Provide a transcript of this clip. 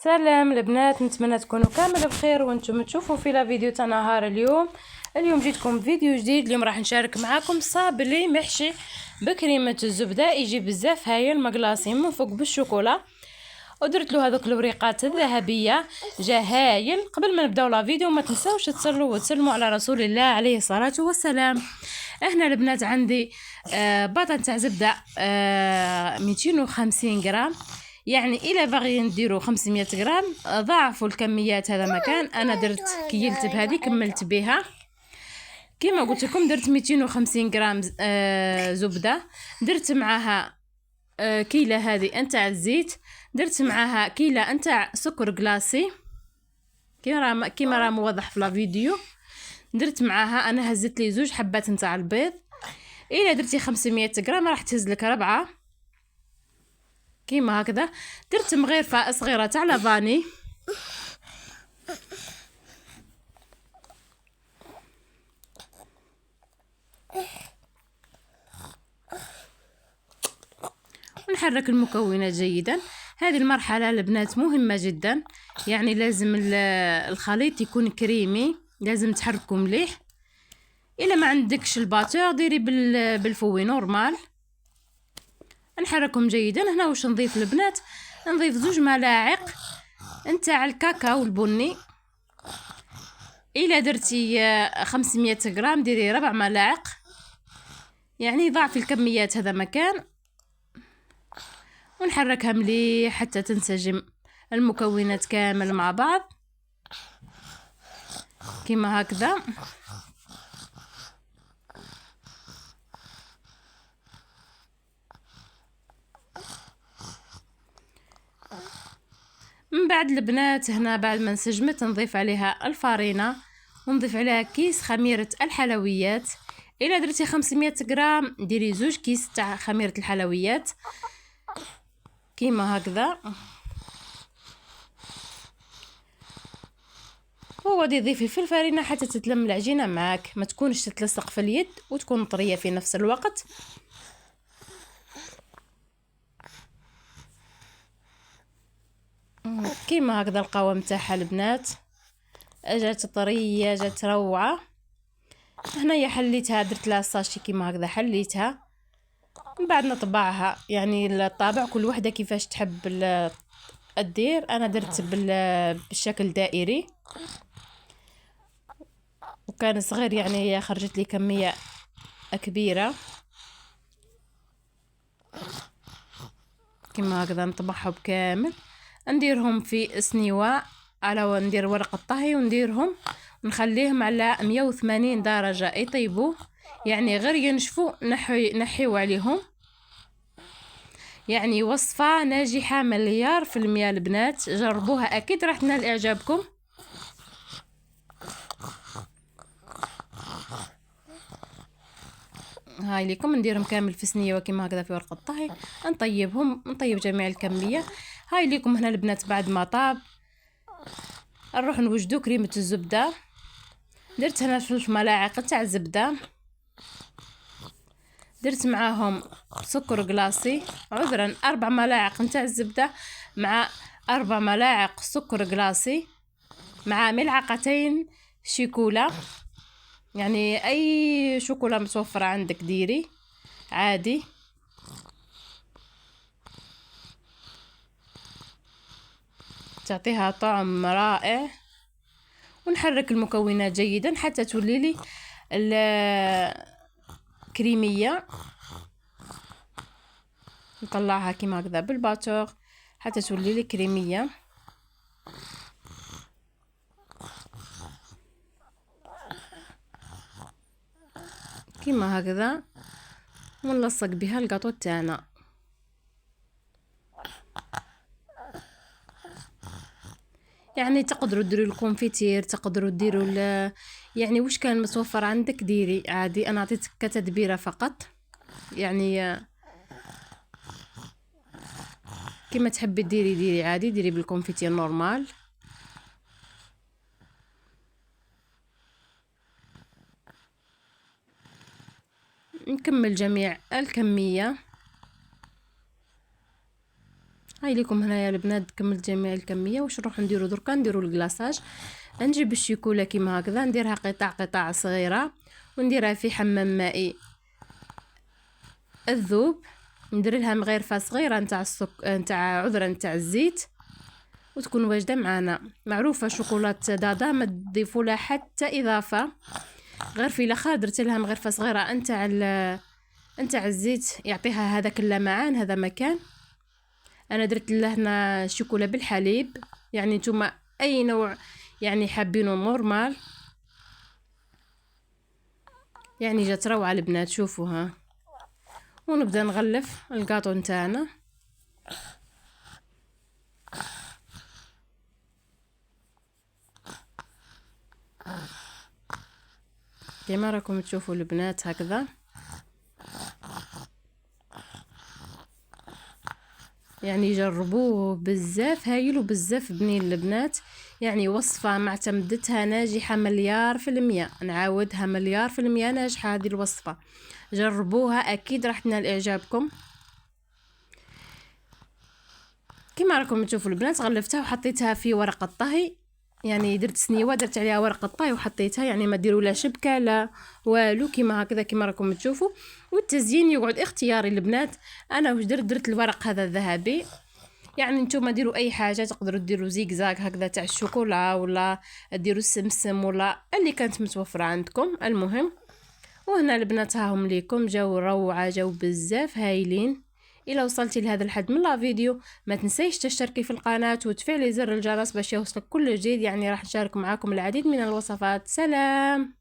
سلام البنات، نتمنى تكونوا كامل بخير وانتم تشوفوا في لا فيديو تاع نهار اليوم جيتكم فيديو جديد. اليوم راح نشارك معاكم صابلي محشي بكريمه الزبده، يجي بزاف هايل مقلاصي من فوق بالشوكولا، ودرت له هذوك الوريقات الذهبيه، جا هايل. قبل ما نبداو لا فيديو ما تنساوش تصلوا وتسلموا على رسول الله عليه الصلاه والسلام. هنا البنات عندي باطن تاع زبده 250 غرام، يعني الى باغيين نديرو 500 غرام ضاعفوا الكميات. هذا مكان انا درت كيلت بهذه كملت بها كما قلت لكم، درت 250 غرام زبده، درت معاها كيله هذه نتاع الزيت، درت معاها كيله نتاع سكر كلاصي كيما راه موضح في لا فيديو، درت معاها انا هزت لي 2 حبات نتاع البيض. الا درتي 500 غرام راح تهز لك 4 كيما هكذا. درت مغرفه صغيره تاع لافاني، ونحرك المكونات جيدا. هذه المرحله البنات مهمه جدا، يعني لازم الخليط يكون كريمي، لازم تحركه مليح. الا ما عندكش الباتور ديري بالفوي نورمال. نحركهم جيدا. هنا واش نضيف البنات؟ نضيف 2 ملاعق نتاع الكاكاو البني. الا درتي 500 غرام ديري 4 ملاعق، يعني ضعف الكميات هذا مكان. ونحركها مليح حتى تنسجم المكونات كامل مع بعض كيما هكذا. من بعد البنات هنا بعد ما انسجمت نضيف عليها الفارينة، ونضيف عليها كيس خميرة الحلويات. إلا درتي 500 غرام ديري 2 كيس تاع خميرة الحلويات كيما هكذا. وغادي تضيفي في الفارينة حتى تتلم العجينة معاك، ما تكونش تتلصق في اليد وتكون طرية في نفس الوقت. كيما هكذا القوام تاعها البنات، جات طريه جات روعه. هنايا حليتها درت لها الساشي كيما هكذا حليتها. من بعد نطبعها، يعني الطابع كل وحده كيفاش تحب الدير. انا درت بالشكل دائري وكان صغير، يعني هي خرجت لي كميه كبيره كيما هكذا. نطبعهم بكامل، نديرهم في سنيوة على ندير ورق الطهي ونديرهم نخليهم على 180 درجة يطيبوا، يعني غير ينشفوا نحيو عليهم. يعني وصفة ناجحة مليار في المية البنات، جربوها أكيد راح تنال إعجابكم. هاي ليكم نديرهم كامل في سنية وكما هكذا في ورق الطهي، نطيبهم نطيب جميع الكمية. هاي ليكم هنا البنات بعد ما طاب نروح نوجدو كريمة الزبدة. درت هنا 3 ملاعق تاع الزبدة، درت معاهم سكر كلاصي، عذرا 4 ملاعق نتاع الزبدة مع 4 ملاعق سكر كلاصي مع ملعقتين شيكولا، يعني اي شوكولا متوفرة عندك ديري عادي. تعطيها طعم رائع. ونحرك المكونات جيدا حتى تولي لي الكريمية. نطلعها كيما هكذا بالباتور حتى تولي لي كريمية. كيما هكذا ونلصق بها القاطو تاعنا. يعني تقدروا ديروا الكونفيتير، تقدروا ديروا يعني واش كان متوفر عندك ديري عادي. انا عطيتك كتدبيره فقط، يعني كما تحبي ديري عادي، ديري بالكونفيتير نورمال. نكمل جميع الكميه. هاي لكم هنايا البنات كملت جميع الكميه. واش نروح نديرو دركا؟ نديرو الكلاصاج. نجيب الشيكولا كيما هكذا، نديرها قطع صغيره ونديرها في حمام مائي الذوب، ندير لها مغرفه صغيره نتاع عذره نتاع الزيت، وتكون واجده معنا. معروفه شوكولات دادا ما تضيفوا لها حتى اضافه، غير في الاخر درت لها مغرفه صغيره نتاع الزيت يعطيها هذاك اللمعان. هذا مكان انا درت له هنا شوكولا بالحليب، يعني نتوما اي نوع يعني حابينه نورمال. يعني جات روعه البنات، شوفوها. ونبدا نغلف الكاطو نتاعنا. كما راكم تشوفوا البنات هكذا، يعني جربوه بزاف هايل وبزاف بنين البنات. يعني وصفة معتمدتها ناجحة 100%. نعاودها 100% ناجحة هذه الوصفة. جربوها أكيد راح تنال إعجابكم. كما راكم تشوفوا البنات غلفتها وحطيتها في ورقة طهي، يعني درت سنيوه درت عليها ورقه طهي وحطيتها، يعني ما ديروا لا شبكه لا والو، كيما هكذا كيما راكم تشوفوا. والتزيين يقعد اختياري البنات. انا واش درت الورق هذا الذهبي، يعني نتوما ديروا اي حاجه، تقدروا ديروا زيكزاك هكذا تاع الشوكولا، ولا ديروا السمسم، ولا اللي كانت متوفره عندكم. المهم وهنا البنات هاهم ليكم، جاو روعه، جاو بزاف هايلين. إلى وصلتي لهذا الحد من لا فيديو ما تنسيش تشتركي في القناة وتفعلي زر الجرس باش يوصلك كل جديد، يعني راح نشارك معاكم العديد من الوصفات. سلام.